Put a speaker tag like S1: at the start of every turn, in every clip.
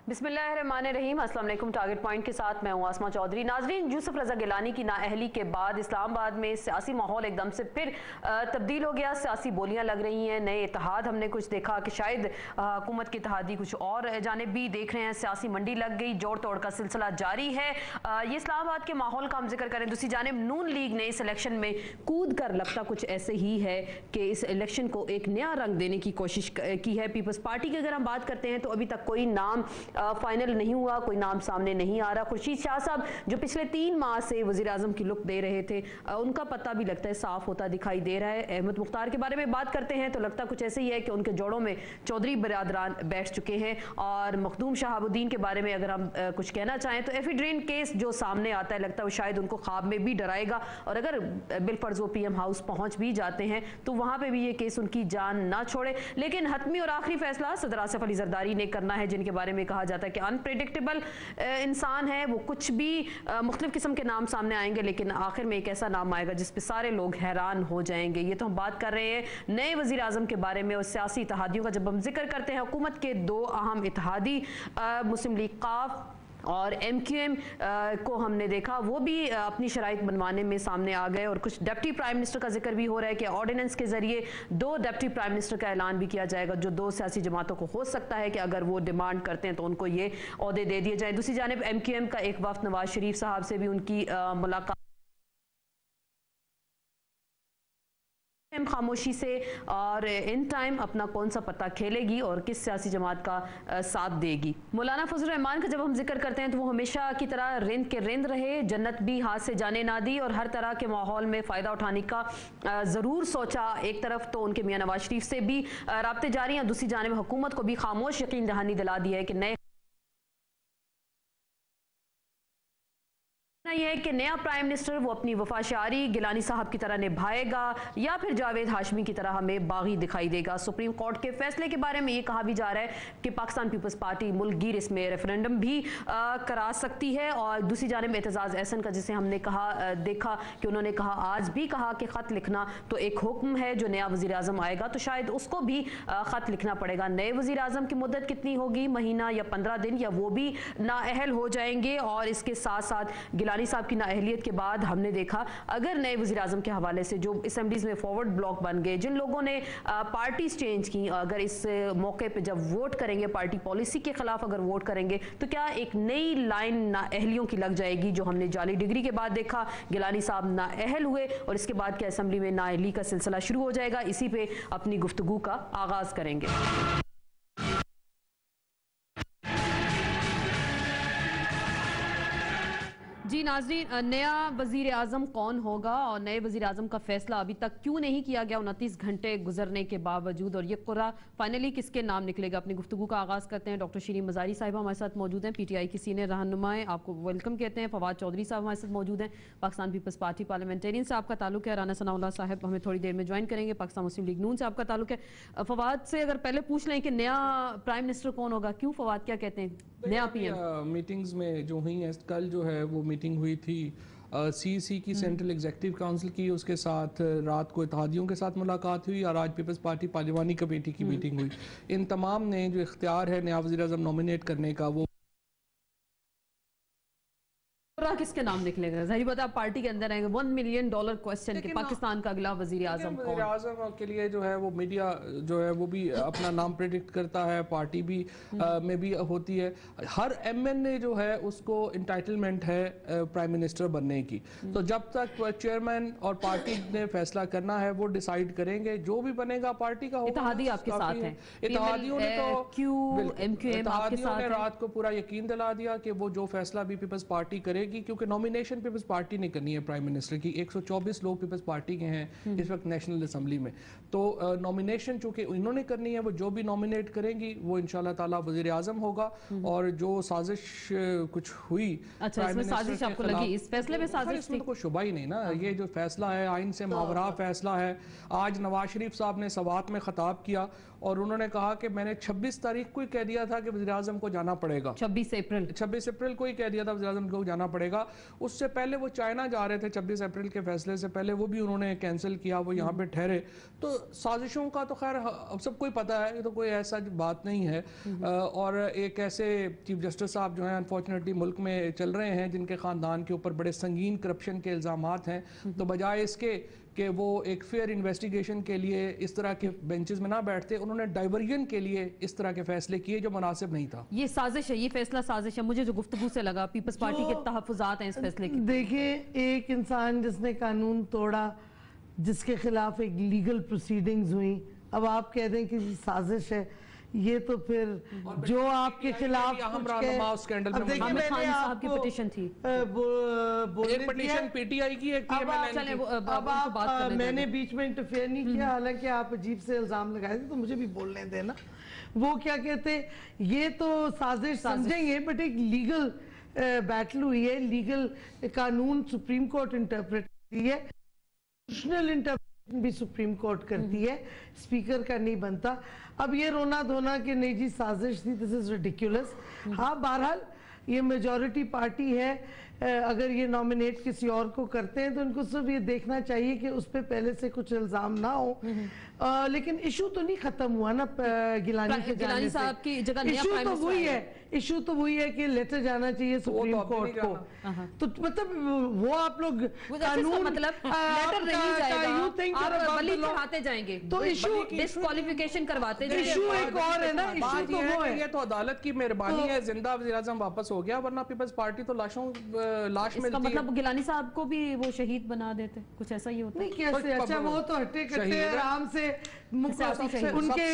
S1: बिस्मिल्लाहिर्रहमानिर्रहीम। अस्सलाम वालेकुम। टारगेट पॉइंट के साथ मैं हूं आसमा चौधरी। नाजरीन, यूसुफ रजा गिलानी की नाअहली के बाद इस्लामाबाद में सियासी माहौल एकदम से फिर तब्दील हो गया। सियासी बोलियां लग रही हैं, नए इत्तेहाद हमने कुछ देखा कि शायद हुकूमत की इत्तेहादी कुछ और जानिब भी देख रहे हैं। सियासी मंडी लग गई, जोड़ तोड़ का सिलसिला जारी है। ये इस्लामाबाद के माहौल का हम जिक्र करें। दूसरी जानिब नून लीग ने इस इलेक्शन में कूद कर लगता कुछ ऐसे ही है कि इस इलेक्शन को एक नया रंग देने की कोशिश की है। पीपल्स पार्टी की अगर हम बात करते हैं तो अभी तक कोई नाम फाइनल नहीं हुआ, कोई नाम सामने नहीं आ रहा। खुर्शीद शाह साहब जो पिछले 3 माह से वज़ीर आज़म की लुक दे रहे थे, उनका पता भी लगता है साफ होता दिखाई दे रहा है। अहमद मुख्तार के बारे में बात करते हैं तो लगता कुछ ऐसे ही है कि उनके जोड़ों में चौधरी बरादरान बैठ चुके हैं। और मखदूम शहाबुद्दीन के बारे में अगर हम कुछ कहना चाहें तो एफिड्रेन केस जो सामने आता है, लगता है वो शायद उनको ख्वाब में भी डराएगा। और अगर बिलफर्ज वो PM हाउस पहुंच भी जाते हैं तो वहां पे भी ये केस उनकी जान ना छोड़े। लेकिन हतमी और आखिरी फैसला सदर आसिफ अली जरदारी ने करना है, जिनके बारे में कहा जाता है कि अनप्रेडिक्टेबल इंसान है। वो कुछ भी मुख्तलिफ किस्म के नाम सामने आएंगे, लेकिन आखिर में एक ऐसा नाम आएगा जिस पे सारे लोग हैरान हो जाएंगे। ये तो हम बात कर रहे हैं नए वज़ीर आज़म के बारे में और सियासी इत्तेहादियों का। जब हम जिक्र करते हैं हुकूमत के 2 अहम इत्तेहादी मुस्लिम लीग काफ और MQM को हमने देखा, वो भी अपनी शराइत बनवाने में सामने आ गए। और कुछ डिप्टी प्राइम मिनिस्टर का जिक्र भी हो रहा है कि ऑर्डिनेंस के जरिए 2 डिप्टी प्राइम मिनिस्टर का ऐलान भी किया जाएगा, जो 2 सियासी जमातों को हो सकता है कि अगर वो डिमांड करते हैं तो उनको ये ओहदे दे दिए जाए। दूसरी जानिब MQM का एक वफ्द नवाज शरीफ साहब से भी उनकी मुलाकात खामोशी से और इन टाइम अपना कौन सा पत्ता खेलेगी और किस सियासी जमात का साथ देगी। मौलाना फजल रहमान का जब हम जिक्र करते हैं तो वो हमेशा की तरह रिंद के रिंद रहे, जन्नत भी हाथ से जाने ना दी और हर तरह के माहौल में फ़ायदा उठाने का ज़रूर सोचा। एक तरफ तो उनके मियां नवाज शरीफ से भी राब्ते जारी हैं, दूसरी जानिब हुकूमत को भी खामोश यकीन दहानी दिला दी है कि नए ये है कि नया प्राइम मिनिस्टर वो अपनी वफाशारी गिलानी साहब की तरह निभाएगा या फिर जावेद हाशमी की तरह हमें बागी दिखाई देगा। सुप्रीम कोर्ट के फैसले के बारे में ये कहा भी जा रहा है कि पाकिस्तान पीपल्स पार्टी मुल्क गिर इसमें रेफरेंडम भी करा सकती है। और दूसरी जानिब एतजाज एहसन का, जिसे हमने कहा देखा कि उन्होंने कहा आज भी कहा कि ख़त लिखना तो एक हुक्म है, जो नया वज़ीर आज़म आएगा तो शायद उसको भी ख़त लिखना पड़ेगा। नए वज़ीर आज़म की मुद्दत कितनी होगी, महीना या 15 दिन, या वो भी नाअहल हो जाएंगे। और इसके साथ साथ गिलानी साहब की नाअहलियत के बाद हमने देखा अगर नए वज़ीर आज़म के हवाले से जो असेंबलीज में फॉरवर्ड ब्लॉक बन गए, जिन लोगों ने पार्टीज चेंज की, अगर इस मौके पे जब वोट करेंगे पार्टी पॉलिसी के खिलाफ अगर वोट करेंगे तो क्या एक नई लाइन नाअहलियों की लग जाएगी, जो हमने जाली डिग्री के बाद देखा। गिलानी साहब नाअहल हुए और इसके बाद क्या असेंबली में नाअहली का सिलसिला शुरू हो जाएगा। इसी पे अपनी गुफ्तगू का आगाज करेंगे। जी नाज़रीन, नया वज़ीर आज़म कौन होगा और नए वज़ीर आज़म का फैसला अभी तक क्यों नहीं किया गया 29 घंटे गुजरने के बावजूद, और ये कुरा फाइनली किसके नाम निकलेगा। अपनी गुफ्तगू का आगाज़ करते हैं। डॉक्टर शीरीन मज़ारी साहिबा हमारे साथ मौजूद हैं, PTI की सीनियर रहनुमाएं, आपको वेलकम कहते हैं। फवाद चौधरी साहब हमारे साथ मौजूद हैं, पाकिस्तान पीपल्स पार्टी पार्लियामेंटेरियन से आपका ताल्लुक है। राना सनाउल्लाह साहब हमें थोड़ी देर में ज्वाइन करेंगे, पाकिस्तान मुस्लिम लीग नून से आपका ताल्लुक है। फवाद से अगर पहले पूछ लें कि नया प्राइम मिनिस्टर कौन होगा, क्यों फवाद, क्या कहते हैं? नया PM
S2: मीटिंग्स में जो हुई है, कल जो है वो मीटिंग हुई थी CEC की, सेंट्रल एग्जीक्यूटिव काउंसिल की, उसके साथ रात को इत्तेहादियों के साथ मुलाकात हुई और आज पीपल्स पार्टी पार्लिमानी कमेटी की मीटिंग हुई। इन तमाम ने जो इख्तियार है नया वज़ीर आज़म नॉमिनेट करने का, वो
S1: किसके नाम निकलेगा? ज़ाहिर बात है पार्टी के अंदर आएंगे। $1 मिलियन क्वेश्चन कि पाकिस्तान का अगला वज़ीर आज़म कौन?
S2: वज़ीर आज़म के लिए जो है वो मीडिया जो है वो भी अपना नाम प्रेडिक्ट करता है, पार्टी भी में भी होती है। हर MN जो है उसको इंटाइटलमेंट है प्राइम मिनिस्टर बनने की। तो जब तक चेयरमैन और पार्टी ने फैसला करना है वो डिसाइड करेंगे, जो भी बनेगा पार्टी का होगा।
S1: इत्तेहादी आपके साथ हैं,
S2: इत्तेहादियों ने तो
S1: MQM आपके साथ है।
S2: रात को पूरा यकीन दिला दिया कि वो जो फैसला भी पीपल्स पार्टी करेगी, क्योंकि नॉमिनेशन पीपल्स पार्टी ने करनी है प्राइम मिनिस्टर की। 124 लोग पीपल्स पार्टी के हैं इस वक्त नेशनल असेंबली में, तो नॉमिनेशन चूंकि इन्होंने करनी है, वो जो भी नॉमिनेट करेंगी वो इंशाल्लाह ताला वज़ीर आज़म होगा। और जो साजिश कुछ हुई,
S1: अच्छा इसमें साजिश आपको लगी? इस फैसले में साजिश
S2: इसमें कोई शुबा ही नहीं ना। ये जो फैसला है आइन से मावरा फैसला है। आज नवाज शरीफ साहब ने सवात में खिताब किया اور انہوں نے کہا کہ میں نے 26 تاریخ کو ہی کہہ دیا تھا کہ وزیر اعظم کو جانا پڑے گا.
S1: 26 اپریل
S2: کو ہی کہہ دیا تھا وزیر اعظم کو جانا پڑے گا. اس سے پہلے وہ چائنا جا رہے تھے 26 اپریل کے فیصلے سے پہلے, وہ بھی انہوں نے کینسل کیا, وہ یہاں پہ ٹھہرے. تو سازشوں کا تو خیر اب سب کو ہی پتا ہے, یہ تو کوئی ایسا بات نہیں ہے. اور ایک ایسے چیف جسٹس صاحب جو ہیں انفارچونیٹلی ملک میں چل رہے ہیں جن کے خاندان کے اوپر بڑے سنگین کرپشن کے الزامات ہیں, تو بجائے اس کے کہ وہ ایک فیئر انویسٹیگیشن کے لیے اس طرح کے بینچز میں نہ بیٹھتے, انہوں نے ڈائیورژن کے لیے اس طرح کے فیصلے کیے جو مناسب نہیں تھا.
S1: یہ سازش ہے, یہ فیصلہ سازش ہے. مجھے جو گفتگو سے لگا پیپلز پارٹی کے تحفظات ہیں اس فیصلے کی.
S3: دیکھیں, ایک انسان جس نے قانون توڑا, جس کے خلاف ایک لیگل پروسیڈنگز ہوئیں, اب آپ کہہ دیں کہ یہ سازش ہے, یہ تو پھر جو آپ کے خلاف
S2: اب دیکھیں
S1: حامد خان صاحب کی پٹیشن تھی,
S2: ایک پٹیشن پی ٹی آئی کی, ایک
S3: اب میں نے بیچ میں انٹرفیئر نہیں کیا, حالانکہ آپ عجیب سے الزام لگائے تھے تو مجھے بھی بولنے دینا. وہ کیا کہتے, یہ تو سازش سمجھیں گے, بٹ ایک لیگل بیٹل ہوئی ہے, لیگل قانون سپریم کورٹ انٹرپریٹ کی ہے, کنسٹیٹیوشنل انٹرپریٹیشن بھی سپریم کورٹ کرتی ہے, اسپیکر کا نہیں بنتا. اب یہ رونا دھونا کہ نہیں جی سازش تھی, دس از ریڈیکولس. ہاں بہرحال یہ میجورٹی پارٹی ہے, اگر یہ نامنیٹ کسی اور کو کرتے ہیں تو ان کو صرف یہ دیکھنا چاہیے کہ اس پہ پہلے سے کچھ الزام نہ ہو. لیکن ایشو تو نہیں ختم ہوا نا گیلانی کے جانے سے.
S1: صاحب کی جگہ
S3: ایشو تو وہی ہے, ایشو تو وہی ہے کہ لیٹر جانا چاہیے سپریم کورٹ کو. تو مطلب وہ آپ لوگ قانون
S1: مطلب لیٹر نہیں جائے گا, آپ ولی چڑھاتے جائیں گے,
S3: تو ایشو
S1: ڈسکوالیفیکیشن کرواتے جائیں گے.
S3: ایشو ایک اور ہے نا, ایشو تو وہ ہے,
S2: یہ تو عدالت کی مہربانی ہے, زندہ وزیر اعظم واپس ہو گیا, ورنہ پیپلز پارٹی تو لاش ملتی ہے.
S1: مطلب گیلانی صاحب کو بھی وہ شہید بنا دیتے, کچھ ایسا ہی ہوتا ہے.
S3: نہیں کیسے, اچھا وہ تو ہٹے کٹے آرام سے ان کے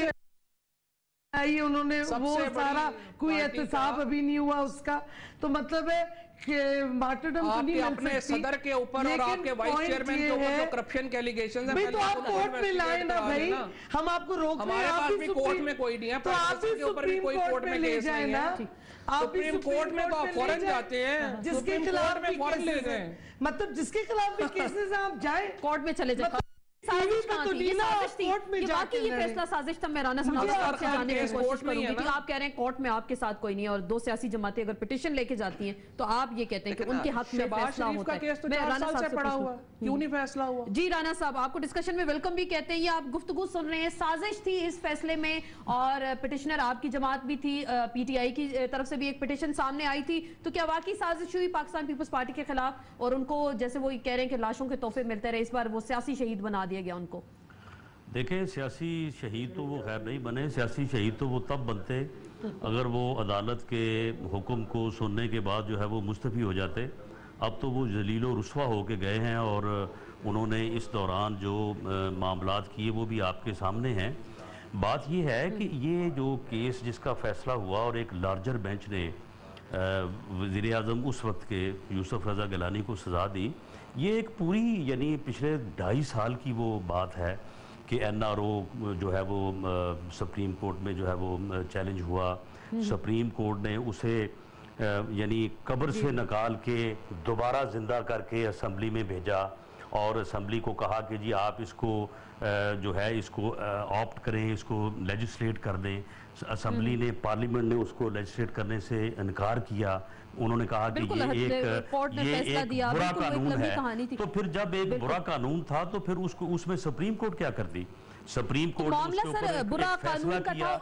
S3: آئی, انہوں نے وہ سارا کوئی احتساب ابھی نہیں ہوا اس کا. تو مطلب ہے کہ مارٹرڈم تو نہیں مل سکتی.
S2: اپنے صدر کے اوپر اور آپ کے وائس چیئرمین کے اوپر جو کرپشن کے ایلیگیشنز ہیں,
S3: بھئی تو آپ کورٹ میں لائیں نا بھائی, ہم آپ کو روک رہے ہیں,
S2: ہمارے پاس بھی کورٹ میں کوئی نہیں ہے,
S3: تو آپ بھی سپریم کورٹ میں لے جائیں نا,
S2: سپریم کورٹ میں تو آپ فوراں جاتے ہیں,
S3: جس کے خلاف بھی کیسز ہیں, مطلب جس کے خلاف بھی کیسز ہیں آپ جائیں
S1: کورٹ میں چلے جائیں. یہ فیصلہ سازش تھا. میں رانا صاحب سے جاننے کی کوشش کروں گی کہ آپ کہہ رہے ہیں کورٹ میں آپ کے ساتھ کوئی نہیں ہے, اور دو سیاسی جماعتیں اگر پٹیشن لے کے جاتی ہیں تو آپ یہ کہتے ہیں کہ ان کے حق میں فیصلہ ہوتا ہے. میں رانا صاحب سے پڑھا ہوا,
S2: کیوں نہیں فیصلہ ہوا؟
S1: جی رانا صاحب, آپ کو ڈسکشن میں ویلکم بھی کہتے ہیں. یہ آپ گفتگو سن رہے ہیں, سازش تھی اس فیصلے میں, اور پٹیشنر آپ کی جماعت بھی تھی, پی ٹی آئی کی طرف سے بھی ایک پٹیشن سامنے آئی تھی. تو کیا واقعی سازش ہوئی پاکستان پیپلز پارٹی کے خلاف, اور ان کو جیسے وہ کہہ رہے ہیں کہ لاشوں کے تحفے ملتے رہے, اس بار وہ سیاسی شہید بنا دیا گیا ان کو؟
S4: دیکھیں, سیاسی شہید تو وہ خیر نہیں بنے, سیاسی شہید تو وہ تب بنتے اگر وہ عدالت کے حکم کو سننے کے بعد جو ہے وہ مستعفی ہو جاتے. اب تو وہ ذلیل و رسوا ہو کے گئے ہیں, اور انہوں نے اس دوران جو معاملات کیے وہ بھی آپ کے سامنے ہیں. بات یہ ہے کہ یہ جو کیس جس کا فیصلہ ہوا اور ایک لارجر بینچ نے وزیر اعظم اس وقت کے یوسف رضا گیلانی کو سزا دی, یہ ایک پوری یعنی پچھلے 2.5 سال کی وہ بات ہے کہ این آر او جو ہے وہ سپریم کورٹ میں جو ہے وہ چیلنج ہوا. سپریم کورٹ نے اسے یعنی قبر سے نکال کے دوبارہ زندہ کر کے اسمبلی میں بھیجا, اور اسمبلی کو کہا کہ جی آپ اس کو جو ہے اس کو آپٹ کریں, اس کو لیجسلیٹ کر دیں. اسمبلی نے, پارلیمنٹ نے اس کو لیجسلیٹ کرنے سے انکار کیا. انہوں نے کہا کہ یہ ایک برا قانون ہے. تو پھر جب ایک برا قانون تھا تو پھر اس میں سپریم کورٹ کیا کرتی؟ سپریم کورٹ نے اس کے اوپر ایک فیصلہ کیا,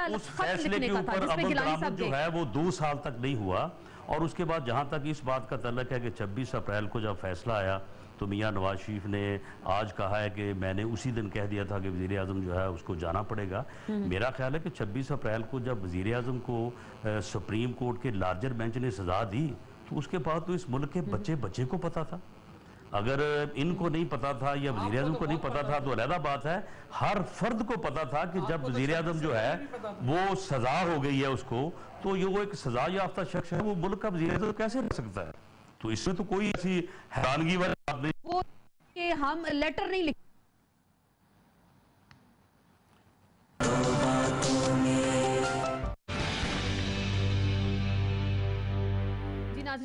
S4: اس فیصلے کے اوپر عمل درآمد جو ہے وہ 2 سال تک نہیں ہوا. اور اس کے بعد جہاں تک اس بات کا تعلق ہے کہ 26 اپریل کو جب فیصلہ آیا تو میاں نواز شریف نے آج کہا ہے کہ میں نے اسی دن کہہ دیا تھا کہ وزیر اعظم جو ہے اس کو جانا پڑے گا. میرا خیال ہے کہ 26 اپریل کو جب وزیر اعظم کو سپریم کورٹ کے لارجر بینچ نے سزا دی تو اس کے بعد تو اس ملک کے بچے کو پتا تھا. اگر ان کو نہیں پتا تھا یا وزیر اعظم کو نہیں پتا تھا تو علیحدہ بات ہے, ہر فرد کو پتا تھا کہ جب وزیر اعظم جو ہے وہ سزا ہو گئی ہے اس کو, تو یہ وہ ایک سزا یافتہ شخص ہے, وہ ملک کا وزیر اعظم کیسے رہ سکتا ہے؟ تو اس میں تو کوئی ایسی حیرانگی والی بات نہیں.
S1: وہ کہ ہم لیٹر نہیں لکھ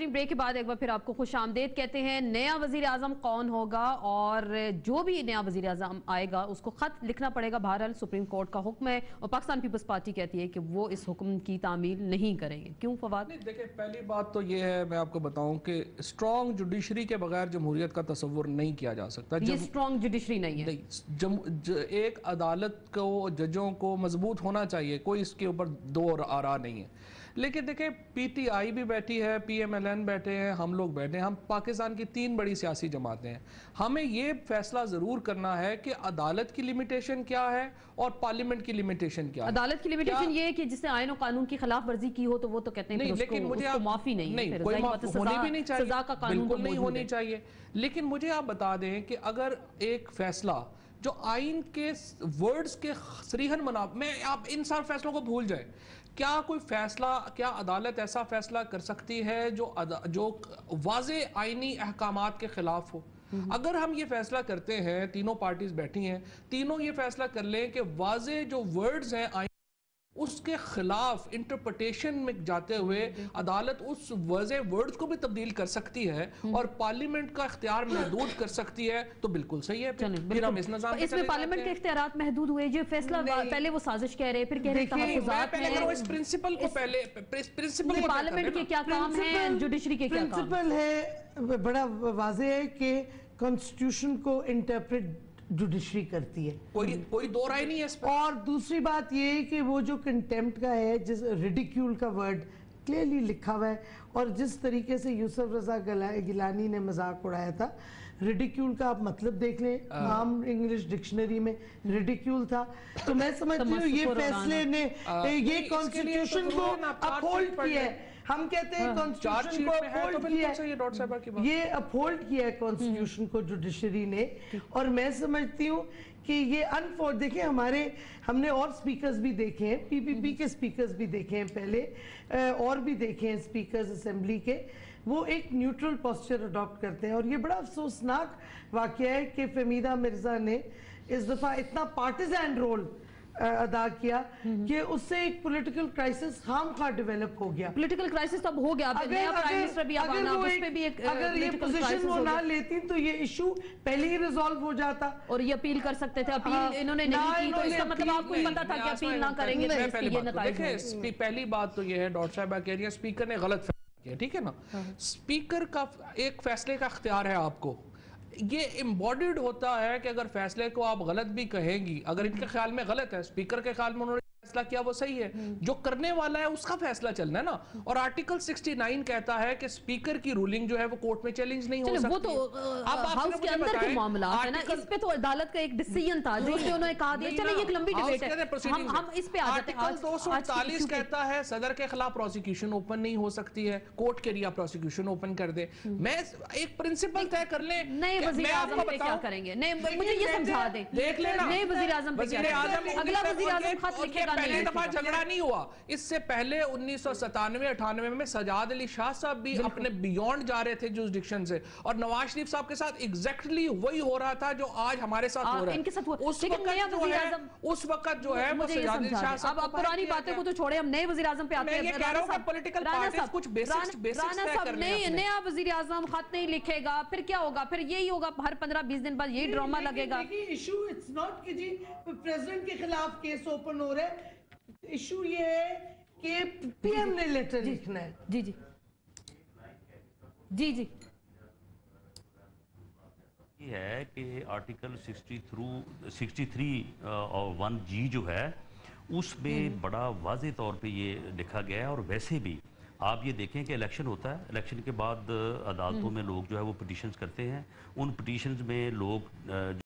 S1: नाज़रीन, ब्रेक के बाद एक बार फिर आपको खुश आमदेद कहते हैं। नया वजीर आज़म कौन होगा और जो भी नया वजीर आज़म आएगा उसको ख़त लिखना पड़ेगा। बहरहाल सुप्रीम कोर्ट का हुक्म है और पाकिस्तान पीपल्स पार्टी कहती है कि वो इस हुक्म की तामील नहीं करेंगे। क्यों फवाद?
S2: देखिए, पहली बात तो ये है, मैं आपको बताऊं कि स्ट्रॉन्ग जुडिशरी के बगैर जमहूरियत का तस्वुर नहीं किया जा सकता।
S1: ये स्ट्रॉन्ग जुडिशरी नहीं है।
S2: एक अदालत को, जजों को मजबूत होना चाहिए, कोई इसके ऊपर दो आरा नहीं है। लेकिन देखें, पीटीआई भी बैठी है, पीएमएलएन बैठे हैं, हम लोग बैठे हैं, हम पाकिस्तान की 3 बड़ी सियासी जमातें हैं। हमें ये फैसला जरूर करना है कि अदालत की लिमिटेशन क्या है और पार्लियामेंट की लिमिटेशन क्या है।
S1: अदालत की लिमिटेशन ये है कि जिसने आईन और कानून की खिलाफ वर्जी की हो तो वो तो कहते हैं
S2: नहीं, लेकिन मुझे
S1: माफी नहीं है,
S2: कोई माफी होनी भी नहीं चाहिए,
S1: सजा का कानून
S2: बिल्कुल नहीं होनी चाहिए। लेकिन मुझे आप बता दें कि अगर एक फैसला जो आइन के वर्ड्स के सरीहन में आप इन सारे फैसलों को भूल जाए, क्या कोई फैसला, क्या अदालत ऐसा फैसला कर सकती है जो वाज़े आइनी अहकामात के खिलाफ हो? अगर हम ये फैसला करते हैं, तीनों पार्टीज बैठी हैं, तीनों ये फैसला कर लें कि वाज़े जो वर्ड्स हैं आइन उसके खिलाफ इंटरप्रिटेशन में जाते हुए अदालत उस वज़े वर्ड्स को भी तब्दील कर सकती है और पार्लियामेंट का इख्तियार महदूद कर सकती है, तो बिल्कुल सही है। फिर हम इस निज़ाम में
S1: इसमें पार्लियामेंट के इख्तियारात महदूद हुए। जो फैसला पहले वो साजिश कह रहे, फिर कह रहे तहफ़्फ़ुज़ात हैं।
S2: इस प्रिंसिपल को पहले प्रिंसिपल
S1: पार्लियामेंट के क्या काम है, जुडिशरी के क्या काम?
S3: प्रिंसिपल है, बड़ा वाज़ेह है कि कॉन्स्टिट्यूशन को इंटरप्रेट जुडिशरी करती है,
S2: कोई दो राय नहीं है इस पर।
S3: और दूसरी बात ये है कि वो जो कंटेम्प्ट का है, जिस रिडिक्यूल का वर्ड क्लियरली लिखा हुआ है, और जिस तरीके से यूसुफ रजा गिलानी ने मजाक उड़ाया था, रिडिक्यूल का आप मतलब देख लें, आम इंग्लिश डिक्शनरी में रिडिक्यूल था। तो मैं समझती हूँ ये फैसले ने ये कॉन्स्टिट्यूशन को अपहोल्ड किया है। हम कहते हैं कॉन्स्टिट्यूशन को अपहोल्ड किया है, ये अपहोल्ड किया है कॉन्स्टिट्यूशन को जुडिशरी ने। और मैं समझती हूँ कि ये देखिए, हमने और स्पीकर्स भी देखे हैं, पीपीपी के स्पीकर्स भी देखे हैं पहले, और भी देखे हैं स्पीकर्स असेंबली के, वो एक न्यूट्रल पोस्चर अडॉप्ट करते हैं। और ये बड़ा अफसोसनाक वाकया है कि फहमीदा मिर्जा ने इस दफा इतना पार्टिजान रोल अदा किया कि उससे एक पॉलिटिकल क्राइसिस खामखा डेवलप हो गया।
S1: पॉलिटिकल क्राइसिस तब हो गया।
S3: अगर ये पोजीशन वो ना लेती तो ये इशू पहले ही रिजॉल्व हो जाता और
S1: ये अपील कर सकते थे। अपील इन्होंने नहीं की, तो इसका मतलब आपको पता था कि अपील ना करेंगे तो इसके ये नतीजे।
S2: पहली बात तो ये है, डॉक्टर साहबा कह रही है स्पीकर ने गलत फैसला किया, ठीक है ना। स्पीकर का एक फैसले का इख्तियार है आपको, ये एम्बॉडीड होता है कि अगर फैसले को आप गलत भी कहेंगी, अगर इनके ख्याल में गलत है, स्पीकर के ख्याल में उन्होंने फैसला किया वो सही है, जो करने वाला है उसका फैसला चलना है ना। और आर्टिकल 69 कहता है कि स्पीकर की रूलिंग जो है वो कोर्ट में चैलेंज नहीं हो सकती।
S1: वो तो हाउस के अंदर के मामला है ना, इस पे तो अदालत का एक डिसीजन था जो उन्होंने कहा दिया। चलिए ये एक लंबी डिबेट है, हम इस पे आ जाते हैं।
S2: आर्टिकल 248 कहता है सदर के खिलाफ प्रोसिक्यूशन ओपन नहीं हो सकती है, कोर्ट के लिए प्रोसिक्यूशन ओपन कर दे। मैं एक प्रिंसिपल तय कर ले,
S1: नए वजीर आजम पे क्या करेंगे, मुझे ये समझा दे,
S2: देख लेना
S1: नए वजीर आजम पे क्या करेंगे। अगला वजीर आजम खत लिखेगा
S2: पहली दफा झगड़ा नहीं हुआ, इससे पहले 1997-98 में सजाद अली शाह साहब भी अपने बियॉन्ड जा रहे थे जुरिसडिक्शन से, और नवाज शरीफ साहब के साथ एग्जैक्टली वही हो रहा था जो आज हमारे साथ हो रहा है।
S1: इनके साथ
S2: उस वक्त जो है वो सजाद अली शाह साहब।
S1: अब पुरानी बातें को तो छोड़े, हम नए वजीर आजम पे आते हैं।
S2: मैं ये कह रहा हूं कि पॉलिटिकल पार्टीज कुछ बेसिक्स तय कर लें।
S1: नया वजीर आजम खत नहीं लिखेगा, फिर क्या होगा? फिर यही होगा, हर 15-20 दिन बाद यही ड्रामा लगेगा।
S3: इशू इट्स नॉट कि जी प्रेसिडेंट के खिलाफ केस ओपन हो रहा है, इशू ये है कि पीएम ने लेटर लिखना है।
S1: जी जी जी जी
S4: ये है कि आर्टिकल 63 और 1G जो है उसमें बड़ा वाज़े तौर पे ये लिखा गया है। और वैसे भी आप ये देखें कि इलेक्शन होता है, इलेक्शन के बाद अदालतों में लोग जो है वो पिटीशंस करते हैं, उन पिटीशंस में लोग